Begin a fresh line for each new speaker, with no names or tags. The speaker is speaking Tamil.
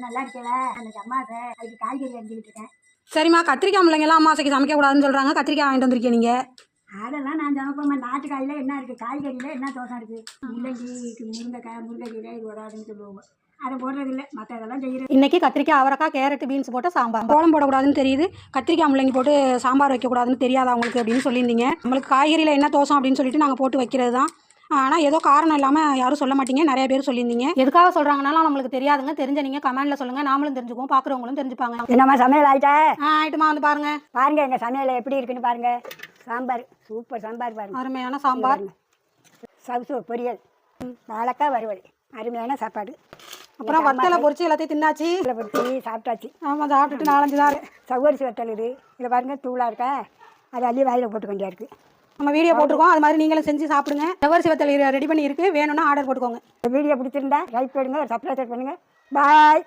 நல்லா இருக்கல எனக்கு அம்மாசை அதுக்கு காய்கறி அரிஞ்சிக்கிட்டு இருக்கேன்.
சரிம்மா, கத்திரிக்காய் முள்ளைங்கெல்லாம் அம்மாசைக்கு சமைக்கக்கூடாதுன்னு சொல்கிறாங்க. கத்திரிக்காய் வாங்கிட்டு வந்திருக்கீங்க நீங்கள்.
அதெல்லாம் நான் சமைப்போம்மா. நாட்டுக்காயில் என்ன இருக்குது, காய்கறியில் என்ன தோசம் இருக்குது. முள்ளங்கி முருங்கைக்காய் முருங்கைக்கீரை இது வராதுன்னு சொல்லுவோம். அதை போடுறதில்லை, மற்ற இதெல்லாம் செய்கிறது.
இன்றைக்கி கத்திரிக்காய் அவரைக்காய் கேரட்டு பீன்ஸ் போட்டு சாம்பார். கோலம் போடக்கூடாதுன்னு தெரியுது, கத்திரிக்காய் முள்ளங்கி போட்டு சாம்பார் வைக்கக்கூடாதுன்னு தெரியாதா அவங்களுக்கு அப்படின்னு சொல்லியிருந்தீங்க. நம்மளுக்கு காய்கறியில் என்ன தோசம் அப்படின்னு சொல்லிட்டு நாங்கள் போட்டு வைக்கிறது தான். ஆனால் ஏதோ காரணம் இல்லாமல் யாரும் சொல்ல மாட்டீங்க, நிறைய பேர் சொல்லியிருந்தீங்க. எதுக்காக சொல்கிறாங்கனாலும் நம்மளுக்கு தெரியாதுங்க. தெரிஞ்ச நீங்கள் கமெண்ட்டில் சொல்லுங்கள், நாமளும் தெரிஞ்சுக்குவோம், பார்க்குறவங்களும் தெரிஞ்சுப்பாங்க.
என்னம்மா சமையல் ஆகிட்டா?
ஆயிட்டுமா, வந்து பாருங்கள்.
பாருங்கள் எங்கள் சமையல் எப்படி இருக்குன்னு பாருங்கள். சாம்பார் சூப்பர் சாம்பார் பாருங்கள்,
அருமையான சாம்பார்.
சவுசு பொரியல், வாழைக்காய் வறுவல், அருமையான சாப்பாடு.
அப்புறம் வத்தலை பொரிச்சு எல்லாத்தையும் தின்னாச்சு,
பொரிச்சு சாப்பிட்டாச்சு.
ஆமாம், சாப்பிட்டுட்டு 4-5 நாள்.
சவ்வரிசி வத்தல் இது இதில் பாருங்கள், தூளாக இருக்கா, அது அள்ளி வாயில் போட்டு கொண்டியா இருக்குது.
நம்ம வீடியோ போட்டிருக்கோம், அது மாதிரி நீங்களும் செஞ்சு சாப்பிடுங்க. சவ்வரிசி வத்தல் ரெடி பண்ணி இருக்குது, வேணும்னா ஆர்டர் போட்டுக்கோங்க.
வீடியோ பிடிச்சிருந்தா லைக் பண்ணுங்கள், சப்ஸ்கிரைப் பண்ணுங்கள். பாய்.